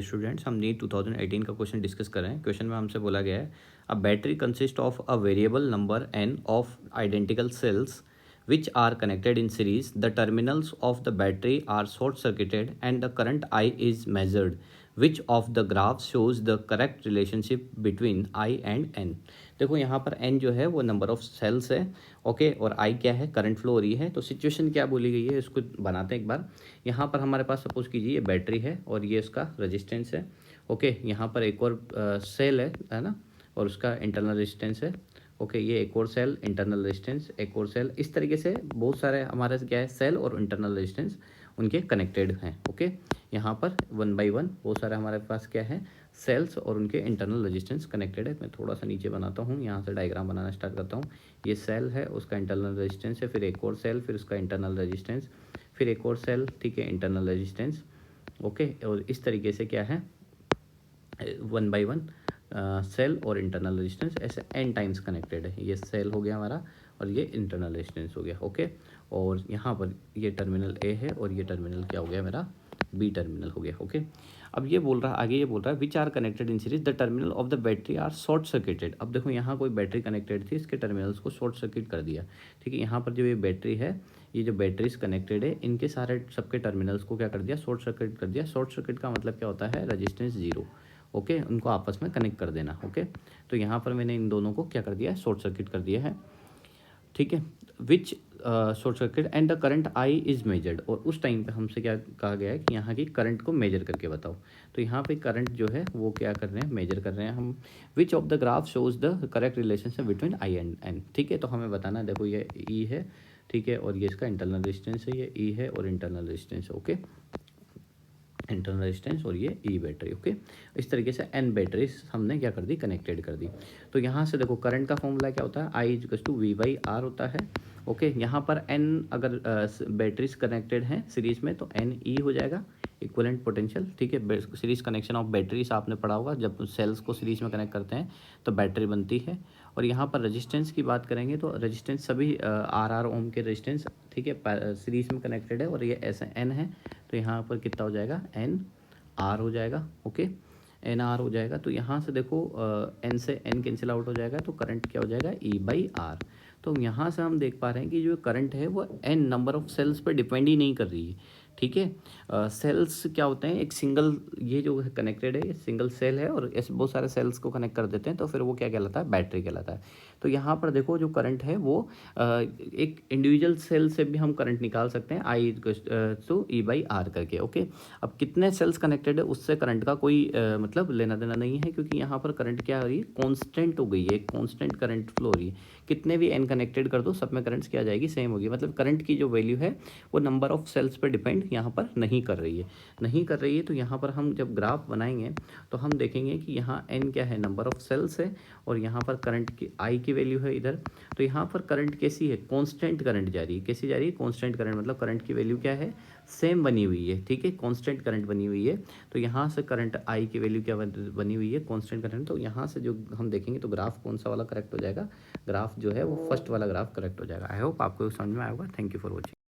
Students, हम NEET 2018 का question discuss कर रहे हैं। क्वेश्चन में हमसे बोला गया है a battery consist of a variable number n of identical cells which are connected in series. The terminals of the battery are short circuited and the current I is measured. Which of the graph shows the correct relationship between I and N? देखो यहाँ पर N जो है वो number of sales है, okay, और I क्या है, करंट फ्लो हो रही है। तो सिचुएशन क्या बोली गई है इसको बनाते हैं एक बार। यहाँ पर हमारे पास सपोज कीजिए ये बैटरी है और ये इसका रेजिस्टेंस है, ओके। यहाँ पर एक और सेल है ना, और उसका इंटरनल रेजिस्टेंस है, ओके। ये एक और सेल, इंटरनल रेजिस्टेंस, एक और सेल, इस तरीके से बहुत सारे हमारे क्या है, सेल और इंटरनल रेजिस्टेंस उनके कनेक्टेड हैं, ओके। यहाँ पर वन बाय वन बहुत सारे हमारे पास क्या है, सेल्स और उनके इंटरनल रेजिस्टेंस कनेक्टेड है। मैं थोड़ा सा नीचे बनाता हूँ, यहाँ से डायग्राम बनाना स्टार्ट करता हूँ। ये सेल है, उसका इंटरनल रेजिस्टेंस है, फिर एक और सेल, फिर उसका इंटरनल रेजिस्टेंस, फिर एक और सेल, ठीक है, इंटरनल रेजिस्टेंस, ओके। और इस तरीके से क्या है, वन बाय वन सेल और इंटरनल रेजिस्टेंस ऐसे n टाइम्स कनेक्टेड है। ये सेल हो गया हमारा और ये इंटरनल रेजिस्टेंस हो गया, ओके। और यहाँ पर ये टर्मिनल A है और ये टर्मिनल क्या हो गया मेरा, B टर्मिनल हो गया, ओके। अब ये बोल रहा है, आगे ये बोल रहा है which are connected in series, the terminal of the battery are short circuited. अब देखो यहाँ कोई बैटरी कनेक्टेड थी, इसके टर्मिनल्स को शॉर्ट सर्किट कर दिया, ठीक है। यहाँ पर जो ये बैटरी है, ये जो बैटरीज कनेक्टेड है, इनके सारे सबके टर्मिनल्स को क्या कर दिया, शॉर्ट सर्किट कर दिया। शॉर्ट सर्किट का मतलब क्या होता है, रजिस्टेंस जीरो, ओके, उनको आपस में कनेक्ट कर देना, ओके। तो यहाँ पर मैंने इन दोनों को क्या कर दिया है, शॉर्ट सर्किट कर दिया है, ठीक है। Which short circuit and the current I is measured. और उस टाइम पे हमसे क्या कहा गया है कि यहाँ की करंट को मेजर करके बताओ। तो यहाँ पे करंट जो है वो क्या कर रहे हैं, मेजर कर रहे हैं हम। Which of the graph shows the correct relationship between I and n, ठीक है। तो हमें बताना है, देखो ये ई है, ठीक है, और ये इसका इंटरनल रेजिस्टेंस है, ये ई है और इंटरनल रेजिस्टेंस है, ओके, इंटरनल रेजिस्टेंस और ये ई बैटरी, ओके। इस तरीके से एन बैटरीज हमने क्या कर दी, कनेक्टेड कर दी। तो यहाँ से देखो करंट का फॉर्मूला क्या होता है, I equals to V by R होता है, ओके। यहाँ पर एन अगर बैटरीज कनेक्टेड हैं सीरीज में तो एन ई हो जाएगा, इक्वलेंट पोटेंशियल, ठीक है। सीरीज कनेक्शन ऑफ बैटरीज आपने पढ़ा होगा, जब सेल्स को सीरीज में कनेक्ट करते हैं तो बैटरी बनती है। और यहाँ पर रेजिस्टेंस की बात करेंगे तो रेजिस्टेंस सभी आर ओम के रेजिस्टेंस, ठीक है, सीरीज में कनेक्टेड है और ये ऐसे एन है। तो यहाँ पर कितना हो जाएगा, एन आर हो जाएगा, ओके, एन आर हो जाएगा। तो यहाँ से देखो एन से एन कैंसिल आउट हो जाएगा, तो करंट क्या हो जाएगा, ई बाई आर। तो यहाँ से हम देख पा रहे हैं कि जो करंट है वो एन नंबर ऑफ सेल्स पर डिपेंड ही नहीं कर रही है, ठीक है। सेल्स क्या होते हैं, एक सिंगल, ये जो है कनेक्टेड है, ये सिंगल सेल है और ऐसे बहुत सारे सेल्स को कनेक्ट कर देते हैं, तो फिर वो क्या कहलाता है, बैटरी कहलाता है। तो यहाँ पर देखो जो करंट है वो एक इंडिविजुअल सेल से भी हम करंट निकाल सकते हैं, आई टू ई बाई आर करके, ओके। अब कितने सेल्स कनेक्टेड है उससे करंट का कोई मतलब लेना देना नहीं है, क्योंकि यहाँ पर करंट क्या हो रही है, कॉन्स्टेंट हो गई है, कॉन्स्टेंट करंट फ्लो हो रही है। कितने भी एन कनेक्टेड कर दो, सब में करंट्स क्या आ जाएगी, सेम होगी। मतलब करंट की जो वैल्यू है वो नंबर ऑफ सेल्स पर डिपेंड यहाँ पर नहीं कर रही है, नहीं कर रही है। तो यहाँ पर हम जब ग्राफ बनाएंगे तो हम देखेंगे कि यहाँ एन क्या है, नंबर ऑफ सेल्स है, और यहाँ पर करंट की आई की वैल्यू है इधर। तो यहाँ पर करंट कैसी है, कांस्टेंट करंट जा रही है, कैसी जा रही है, कांस्टेंट करंट, मतलब करंट की वैल्यू क्या है, सेम बनी हुई है, ठीक है, कांस्टेंट करंट बनी हुई है। तो यहाँ से करंट आई की वैल्यू क्या बनी हुई है, कांस्टेंट करंट। तो यहाँ से जो हम देखेंगे तो ग्राफ कौन सा वाला करेक्ट हो जाएगा, ग्राफ जो है वो फर्स्ट वाला ग्राफ करेक्ट हो जाएगा। आई होप आपको समझ में आएगा। Thank you for watching.